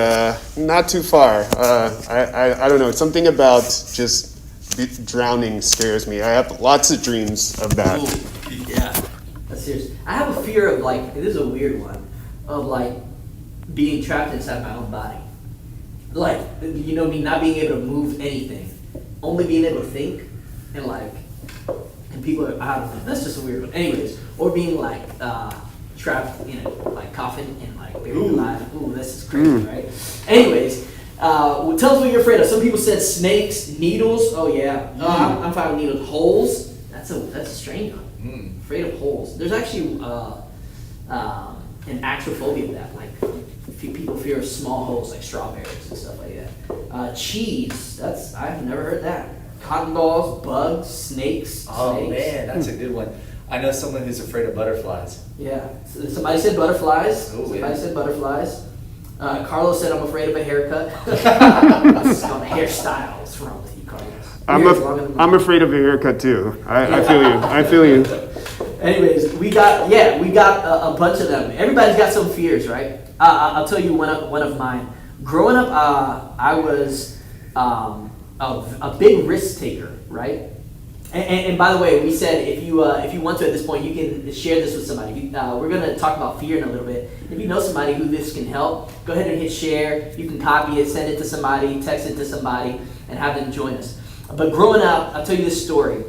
Speaker 2: not too far. I don't know. Something about just drowning scares me. I have lots of dreams of that.
Speaker 1: Ooh, yeah. That's serious. I have a fear of this is a weird one, of being trapped inside my own body. Me not being able to move anything, only being able to think, and people are, I don't know, that's just a weird one. Anyways, or being trapped in a coffin and buried alive. Ooh, this is crazy, right? Anyways, tell us what you're afraid of. Some people said snakes, needles. Oh yeah, I'm fine with needles. Holes. That's a strange one. Afraid of holes. There's actually an actual phobia of that. People fear small holes like strawberries and stuff like that. Cheese. I've never heard that. Cotton balls, bugs, snakes.
Speaker 5: Oh
Speaker 1: snakes.
Speaker 5: man, that's a good one. I know someone who's afraid of butterflies.
Speaker 1: Yeah. Somebody said butterflies.
Speaker 5: Oh,
Speaker 1: Somebody
Speaker 5: yeah.
Speaker 1: said butterflies. Carlos said I'm afraid of a haircut. It's called a hairstyle. What's wrong with you, Carlos? Your hair's longer than mine.
Speaker 2: I'm afraid of a haircut too. I feel you. I feel you.
Speaker 1: Anyways, we got a bunch of them. Everybody's got some fears, right? I'll tell you one of mine. Growing up, I was a big risk taker, right? And by the way, we said if you want to at this point, you can share this with somebody. We're going to talk about fear in a little bit. If you know somebody who this can help, go ahead and hit share. You can copy it, send it to somebody, text it to somebody, and have them join us. But growing up, I'll tell you this story.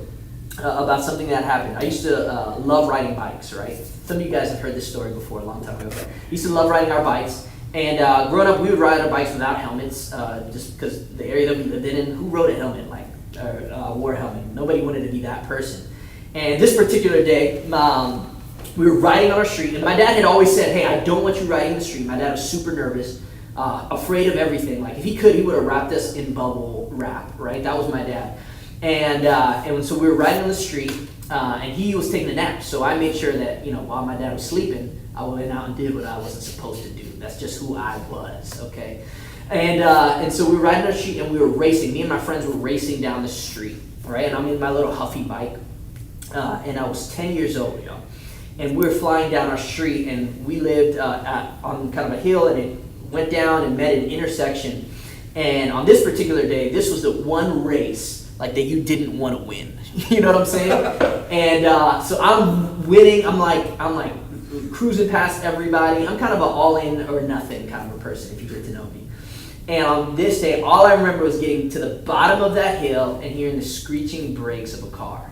Speaker 1: about something that happened. I used to love riding bikes, right? Some of you guys have heard this story before a long time ago. But I used to love riding our bikes. And growing up, we would ride our bikes without helmets, just because the area that we lived in, who rode a helmet, wore a helmet? Nobody wanted to be that person. And this particular day, we were riding on our street, and my dad had always said, hey, I don't want you riding the street. My dad was super nervous, afraid of everything. Like, if he could, he would have wrapped us in bubble wrap, right? That was my dad. And so we were riding on the street, and he was taking a nap. So I made sure that, while my dad was sleeping, I went out and did what I wasn't supposed to do. That's just who I was, okay? And so we were riding on the street, and we were racing. Me and my friends were racing down the street, right? And I'm in my little Huffy bike, and I was 10 years old, y'all. And we were flying down our street, and we lived on kind of a hill, and it went down and met an intersection. And on this particular day, this was the one race that you didn't want to win. You know what I'm saying? And so I'm winning. I'm like cruising past everybody. I'm kind of an all-in or nothing kind of a person, if you get to know me. And on this day, all I remember was getting to the bottom of that hill and hearing the screeching brakes of a car.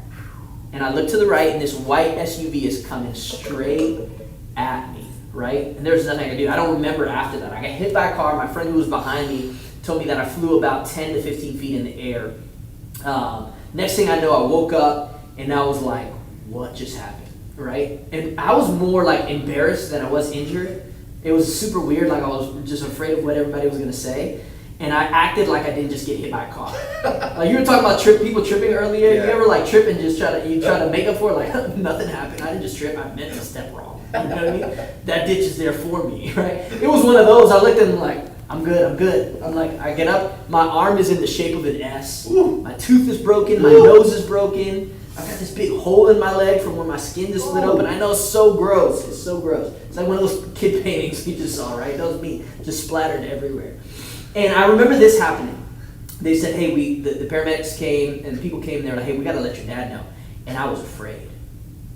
Speaker 1: And I looked to the right, and this white SUV is coming straight at me, right? And there was nothing I could do. I don't remember after that. I got hit by a car. My friend who was behind me told me that I flew about 10 to 15 feet in the air. Next thing I know, I woke up, and I was like, what just happened, right? And I was more embarrassed than I was injured. It was super weird. I was just afraid of what everybody was going to say. And I acted like I didn't just get hit by a car. You were talking about people tripping earlier. Yeah. You ever trip and just try to make up for it? Nothing happened. I didn't just trip. I meant to step wrong. You know what I mean? That ditch is there for me, right? It was one of those. I looked at them I'm good. I get up. My arm is in the shape of an S. Ooh. My tooth is broken. My nose is broken. I've got this big hole in my leg from where my skin just split open. I know it's so gross. It's so gross. It's like one of those kid paintings you just saw, right? That was me, just splattered everywhere. And I remember this happening. They said, hey, the paramedics came, and the people came, and they were like, hey, we got to let your dad know. And I was afraid.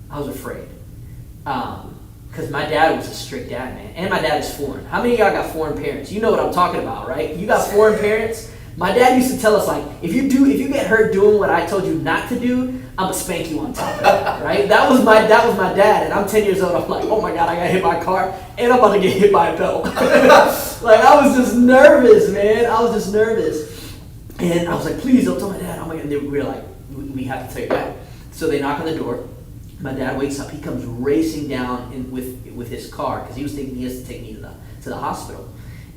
Speaker 1: Because my dad was a strict dad, man. And my dad is foreign. How many of y'all got foreign parents? You know what I'm talking about, right? You got foreign parents? My dad used to tell us, if you get hurt doing what I told you not to do, I'm going to spank you on top of it, right? That was my dad, and I'm 10 years old. I'm like, oh my God, I got hit by a car, and I'm about to get hit by a belt. I was just nervous, man. I was just nervous. And I was like, please don't tell my dad. Oh my God. And we were like, we have to tell your dad. So they knock on the door. My dad wakes up. He comes racing down with his car because he was thinking he has to take me to the hospital.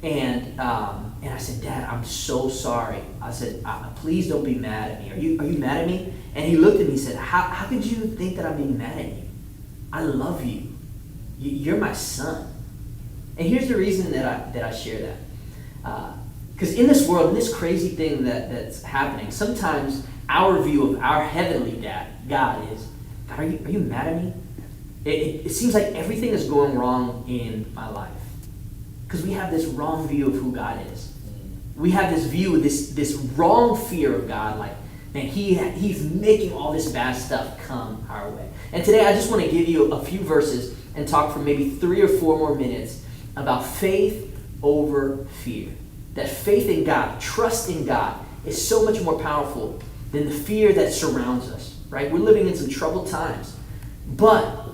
Speaker 1: And I said, Dad, I'm so sorry. I said, please don't be mad at me. Are you mad at me? And he looked at me and said, how could you think that I'm being mad at you? I love you. You're my son. And here's the reason that I share that. Because in this world, in this crazy thing that's happening, sometimes our view of our heavenly dad, God, is, God, are you mad at me? It seems like everything is going wrong in my life. Because we have this wrong view of who God is. We have this view, this wrong fear of God, man, he's making all this bad stuff come our way. And today I just want to give you a few verses and talk for maybe 3 or 4 more minutes about faith over fear. That faith in God, trust in God, is so much more powerful than the fear that surrounds us, right? We're living in some troubled times, but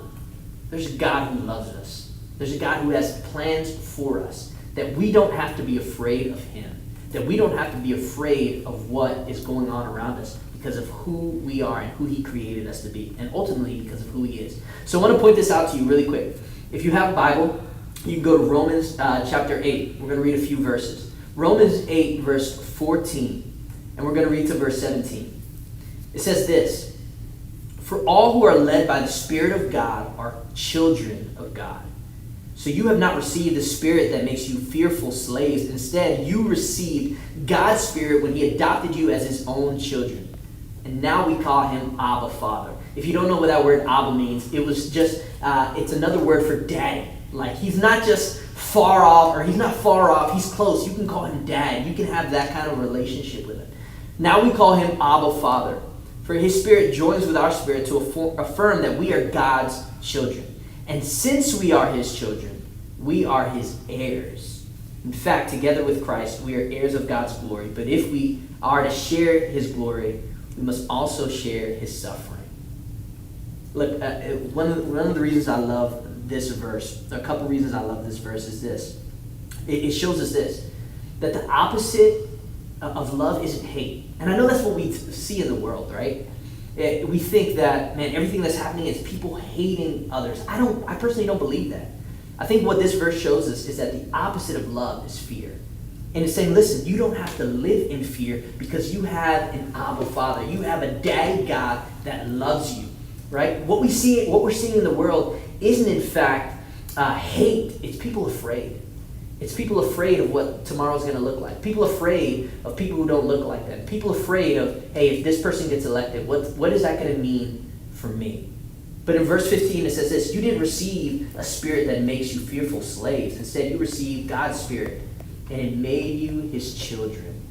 Speaker 1: there's a God who loves us. There's a God who has plans for us, that we don't have to be afraid of him, that we don't have to be afraid of what is going on around us because of who we are and who he created us to be, and ultimately because of who he is. So I want to point this out to you really quick. If you have a Bible, you can go to Romans chapter 8. We're going to read a few verses. Romans 8, verse 14, and we're going to read to verse 17. It says this: For all who are led by the Spirit of God are children of God. So you have not received the spirit that makes you fearful slaves. Instead, you received God's Spirit when he adopted you as his own children. And now we call him Abba, Father. If you don't know what that word Abba means, it was just, it's another word for daddy. He's not just far off, or he's not far off, he's close. You can call him dad. You can have that kind of relationship with him. Now we call him Abba, Father. For his Spirit joins with our spirit to affirm that we are God's children. And since we are his children, we are his heirs. In fact, together with Christ, we are heirs of God's glory. But if we are to share his glory, we must also share his suffering. Look, one of the reasons I love this verse, a couple reasons I love this verse is this. It shows us this, that the opposite of love isn't hate. And I know that's what we see in the world, right? We think that, man, everything that's happening is people hating others. I personally don't believe that. I think what this verse shows us is that the opposite of love is fear. And it's saying, listen, you don't have to live in fear because you have an Abba Father. You have a Daddy God that loves you, right? What we're seeing in the world isn't in fact hate. It's people afraid. It's people afraid of what tomorrow's going to look like. People afraid of people who don't look like them. People afraid of, hey, if this person gets elected, what is that going to mean for me? But in verse 15 it says this, you didn't receive a spirit that makes you fearful slaves. Instead, you received God's Spirit, and it made you his children.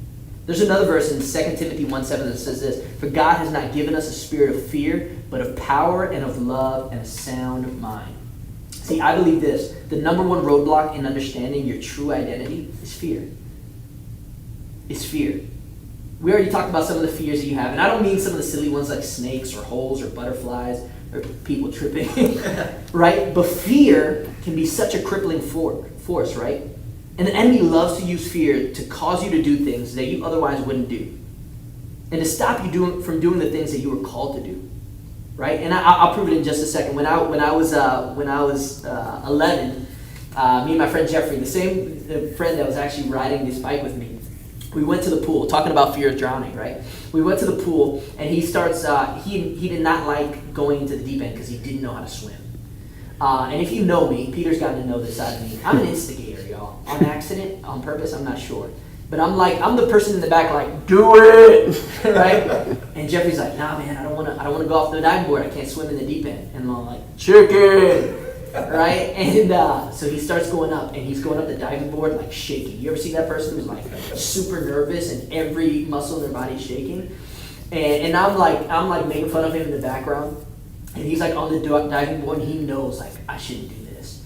Speaker 1: There's another verse in 2 Timothy 1:7 that says this, for God has not given us a spirit of fear, but of power and of love and a sound mind. See, I believe this, the number one roadblock in understanding your true identity is fear. It's fear. We already talked about some of the fears that you have, and I don't mean some of the silly ones like snakes or holes or butterflies or people tripping, right? But fear can be such a crippling force, right? And the enemy loves to use fear to cause you to do things that you otherwise wouldn't do, and to stop you from doing the things that you were called to do, right? And I'll prove it in just a second. When I was 11, me and my friend Jeffrey, the same friend that was actually riding this bike with me, we went to the pool, talking about fear of drowning, right? We went to the pool, and he starts, he did not like going into the deep end because he didn't know how to swim. And if you know me, Peter's gotten to know this side of me. I'm an instigator, y'all. On accident, on purpose, I'm not sure. But I'm the person in the back like, do it, right? And Jeffrey's like, nah, man, I don't want to go off the diving board. I can't swim in the deep end. And I'm like, chicken, right? And so he starts going up, and he's going up the diving board like shaking. You ever see that person who's like super nervous and every muscle in their body is shaking? And I'm like making fun of him in the background. And he's like on the diving board, and he knows like I shouldn't do this,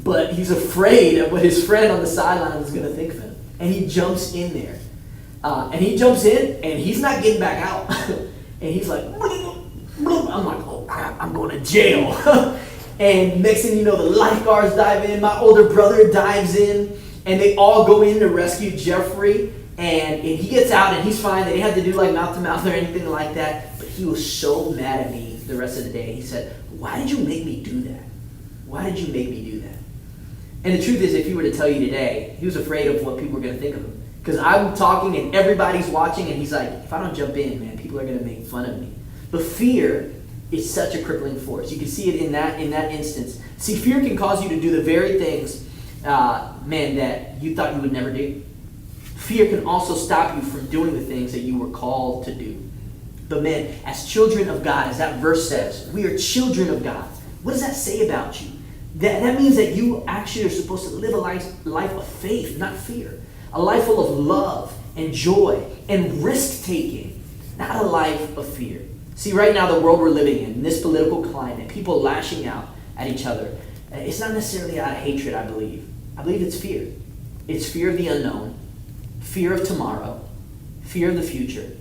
Speaker 1: but he's afraid of what his friend on the sideline is going to think of him. And he jumps in there, and he jumps in, and he's not getting back out. And he's like, I'm like, oh crap, I'm going to jail. And next thing you know, the lifeguards dive in, my older brother dives in, and they all go in to rescue Jeffrey. And he gets out, and he's fine. They didn't have to do like mouth to mouth or anything like that. But he was so mad at me the rest of the day. He said, why did you make me do that? Why did you make me do that? And the truth is, if he were to tell you today, he was afraid of what people were going to think of him. Because I'm talking and everybody's watching, and he's like, if I don't jump in, man, people are going to make fun of me. But fear is such a crippling force. You can see it in that instance. See, fear can cause you to do the very things, man, that you thought you would never do. Fear can also stop you from doing the things that you were called to do. But man, as children of God, as that verse says, we are children of God. What does that say about you? That means that you actually are supposed to live a life of faith, not fear. A life full of love and joy and risk-taking, not a life of fear. See, right now, the world we're living in this political climate, people lashing out at each other, it's not necessarily out of hatred, I believe. I believe it's fear. It's fear of the unknown, fear of tomorrow, fear of the future,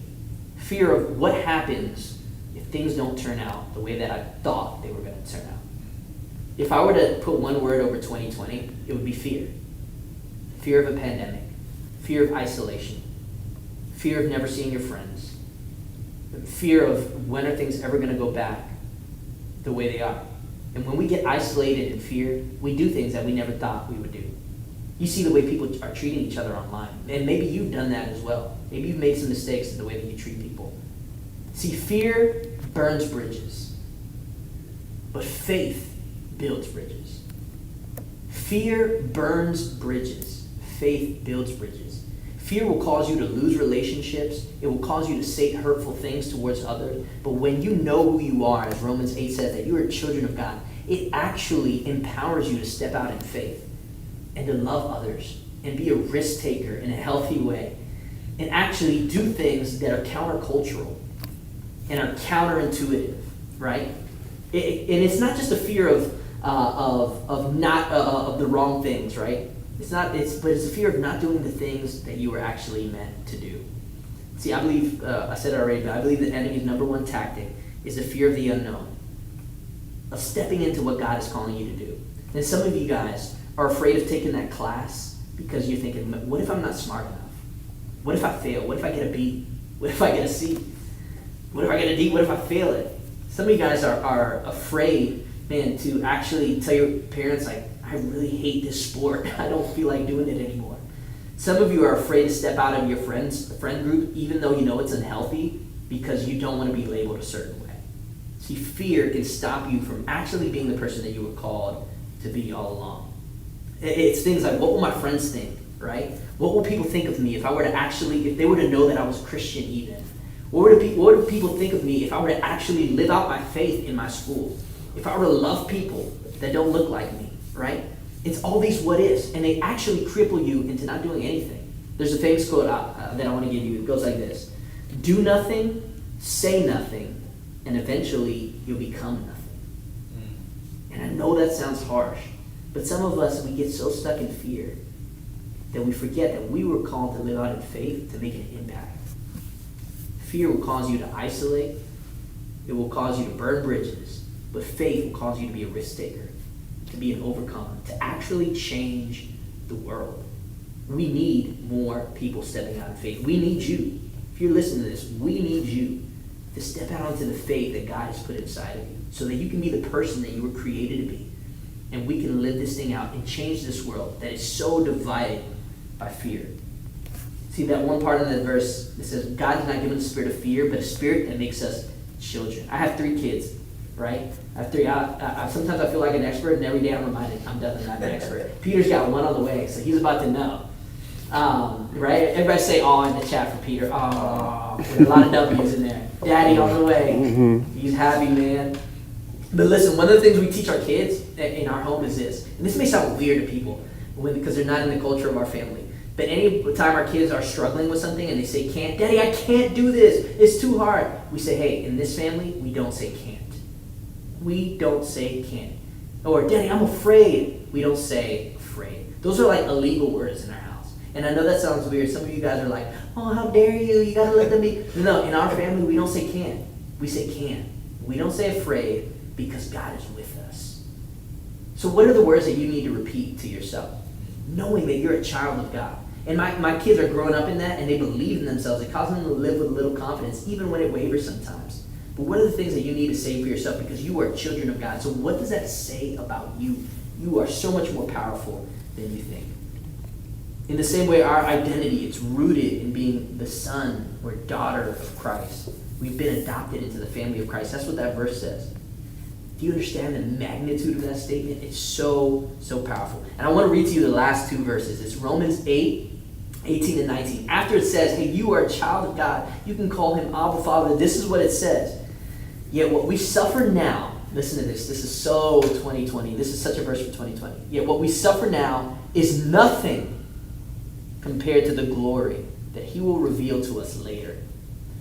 Speaker 1: fear of what happens if things don't turn out the way that I thought they were going to turn out. If I were to put one word over 2020, it would be fear. Fear of a pandemic, fear of isolation, fear of never seeing your friends, fear of when are things ever going to go back the way they are. And when we get isolated and feared, we do things that we never thought we would do. You see the way people are treating each other online. And maybe you've done that as well. Maybe you've made some mistakes in the way that you treat people. See, fear burns bridges, but faith builds bridges. Fear burns bridges. Faith builds bridges. Fear will cause you to lose relationships. It will cause you to say hurtful things towards others. But when you know who you are, as Romans 8 says, that you are children of God, it actually empowers you to step out in faith and to love others and be a risk taker in a healthy way and actually do things that are countercultural and are counterintuitive, right? And it's not just a fear of the wrong things, right? But it's a fear of not doing the things that you were actually meant to do. See, I believe, I said it already, but I believe the enemy's number one tactic is the fear of the unknown. of stepping into what God is calling you to do. And some of you guys are afraid of taking that class because you're thinking, what if I'm not smart enough? What if I fail? What if I get a B? What if I get a C? What if I get a D? What if I fail it? Some of you guys are afraid, man, to actually tell your parents, like, I really hate this sport. I don't feel like doing it anymore. Some of you are afraid to step out of your friend group, even though you know it's unhealthy, because you don't want to be labeled a certain way. See, fear can stop you from actually being the person that you were called to be all along. It's things like, what will my friends think, right? What will people think of me if they were to know that I was Christian even? What would people think of me if I were to actually live out my faith in my school? If I were to love people that don't look like me, right? It's all these what ifs, and they actually cripple you into not doing anything. There's a famous quote that I want to give you. It goes like this: do nothing, say nothing, and eventually you'll become nothing. And I know that sounds harsh, but some of us, we get so stuck in fear that we forget that we were called to live out in faith to make an impact. Fear will cause you to isolate. It will cause you to burn bridges. But faith will cause you to be a risk taker, to be an overcomer, to actually change the world. We need more people stepping out in faith. We need you. If you're listening to this, we need you to step out into the faith that God has put inside of you so that you can be the person that you were created to be. And we can live this thing out and change this world that is so divided by fear. See that one part in that verse that says, God did not give us a spirit of fear, but a spirit that makes us children. I have 3 kids, right? I have 3. Sometimes I feel like an expert, and every day I'm reminded I'm definitely not an expert. Peter's got one on the way, so he's about to know. Right? Everybody say aw in the chat for Peter. Aw, with a lot of W's in there. Daddy on the way. Mm-hmm. He's happy, man. But listen, one of the things we teach our kids in our home is this. And this may sound weird to people because they're not in the culture of our family. But any time our kids are struggling with something and they say can't, Daddy, I can't do this. It's too hard. We say, hey, in this family, we don't say can't. We don't say can't. Or, Daddy, I'm afraid. We don't say afraid. Those are like illegal words in our house. And I know that sounds weird. Some of you guys are like, oh, how dare you? You got to let them be. No, in our family, we don't say can't. We say can. We don't say afraid because God is with us. So what are the words that you need to repeat to yourself? Knowing that you're a child of God. And my kids are growing up in that, and they believe in themselves. It causes them to live with a little confidence, even when it wavers sometimes. But what are the things that you need to say for yourself? Because you are children of God. So what does that say about you? You are so much more powerful than you think. In the same way, our identity, it's rooted in being the son or daughter of Christ. We've been adopted into the family of Christ. That's what that verse says. Do you understand the magnitude of that statement? It's so, so powerful. And I want to read to you the last 2 verses. It's Romans 8, 18 and 19. After it says, hey, you are a child of God. You can call him Abba Father. This is what it says. Yet what we suffer now, listen to this. This is so 2020. This is such a verse for 2020. Yet what we suffer now is nothing compared to the glory that he will reveal to us later.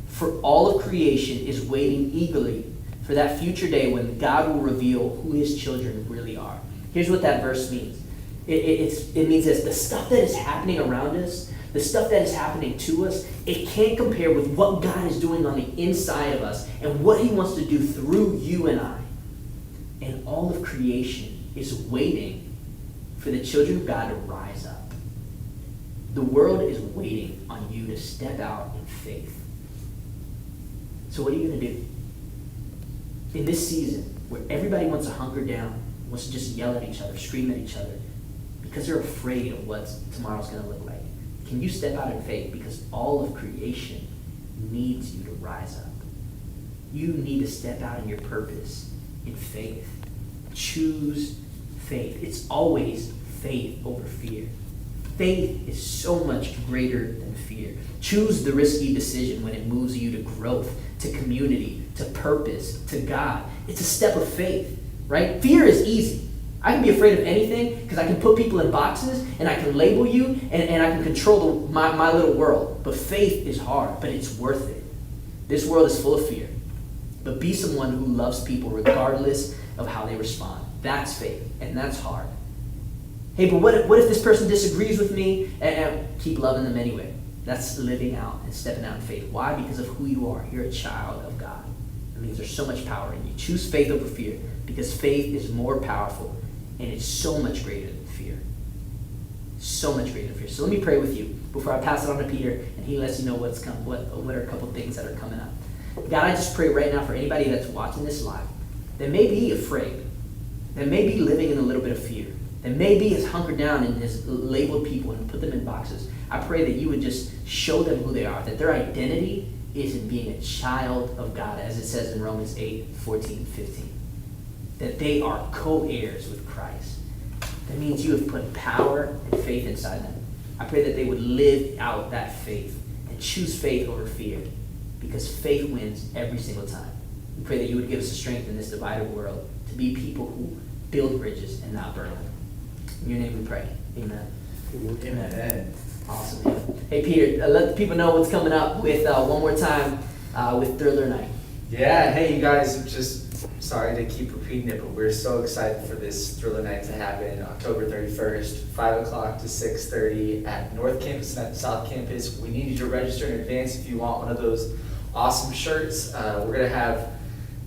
Speaker 1: For all of creation is waiting eagerly for that future day when God will reveal who his children really are. Here's what that verse means. It means this: the stuff that is happening around us, the stuff that is happening to us, it can't compare with what God is doing on the inside of us and what he wants to do through you and I. And all of creation is waiting for the children of God to rise up. The world is waiting on you to step out in faith. So what are you going to do? In this season, where everybody wants to hunker down, wants to just yell at each other, scream at each other, because they're afraid of what tomorrow's going to look like, can you step out in faith? Because all of creation needs you to rise up. You need to step out in your purpose in faith. Choose faith. It's always faith over fear. Faith is so much greater than fear. Choose the risky decision when it moves you to growth, to community, to purpose, to God. It's a step of faith, right? Fear is easy. I can be afraid of anything because I can put people in boxes and I can label you and I can control my little world. But faith is hard, but it's worth it. This world is full of fear. But be someone who loves people regardless of how they respond. That's faith, and that's hard. Hey, but what if this person disagrees with me? And keep loving them anyway. That's living out and stepping out in faith. Why? Because of who you are. You're a child of God. It means there's so much power in you. Choose faith over fear. because faith is more powerful and it's so much greater than fear. So much greater than fear. So let me pray with you before I pass it on to Peter and he lets you know what are a couple things that are coming up. God, I just pray right now for anybody that's watching this live that may be afraid, that may be living in a little bit of fear, that maybe has hunkered down and has labeled people and put them in boxes. I pray that you would just show them who they are, that their identity is in being a child of God, as it says in Romans 8:14-15. That they are co-heirs with Christ. That means you have put power and faith inside them. I pray that they would live out that faith and choose faith over fear, because faith wins every single time. We pray that you would give us the strength in this divided world to be people who build bridges and not burn them. In your name we pray. Amen.
Speaker 5: Amen.
Speaker 1: Awesome, man. Hey, Peter, let the people know what's coming up with one more time with Thriller Night.
Speaker 5: Yeah, hey you guys, just sorry to keep repeating it, but we're so excited for this Thriller Night to happen October 31st, 5 o'clock to 6:30 at North Campus and at South Campus. We need you to register in advance if you want one of those awesome shirts. We're going to have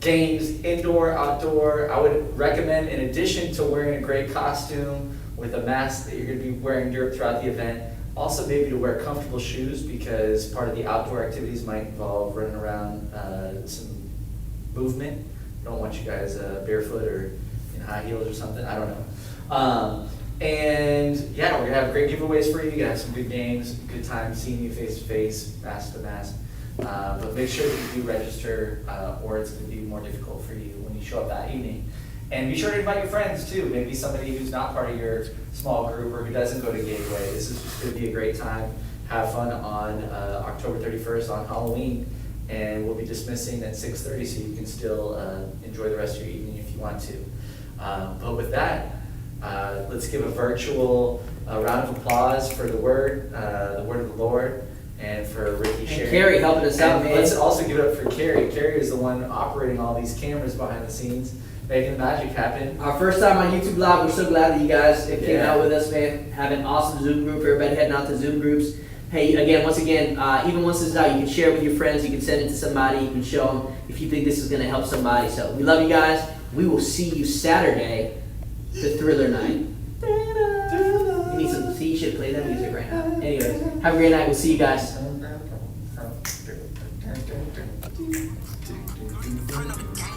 Speaker 5: games, indoor, outdoor. I would recommend, in addition to wearing a great costume with a mask that you're going to be wearing throughout the event, also maybe to wear comfortable shoes, because part of the outdoor activities might involve running around some movement. Don't want you guys barefoot or in high heels or something. I don't know. And yeah, we're gonna have great giveaways for you. You're gonna have some good games, good time seeing you face to face, mask to mask. But make sure that you do register, or it's gonna be more difficult for you when you show up that evening. And be sure to invite your friends too. Maybe somebody who's not part of your small group or who doesn't go to Gateway. This is just gonna be a great time. Have fun on October 31st on Halloween. And we'll be dismissing at 6:30, so you can still enjoy the rest of your evening if you want to. But with that, let's give a virtual round of applause for the word of the Lord, and for Ricky sharing.
Speaker 1: And Carrie helping us out,
Speaker 5: And
Speaker 1: man.
Speaker 5: let's also give it up for Carrie. Carrie is the one operating all these cameras behind the scenes, making the magic happen.
Speaker 1: Our first time on YouTube Live. We're so glad that you guys came
Speaker 5: Yeah.
Speaker 1: out with us, man. Have an awesome Zoom group. Everybody heading out to Zoom groups. Hey, once again, even once this is out, you can share it with your friends. You can send it to somebody. You can show them if you think this is going to help somebody. So we love you guys. We will see you Saturday, the Thriller Night. You need some. See, you should play that music right now. Anyways, have a great night. We'll see you guys.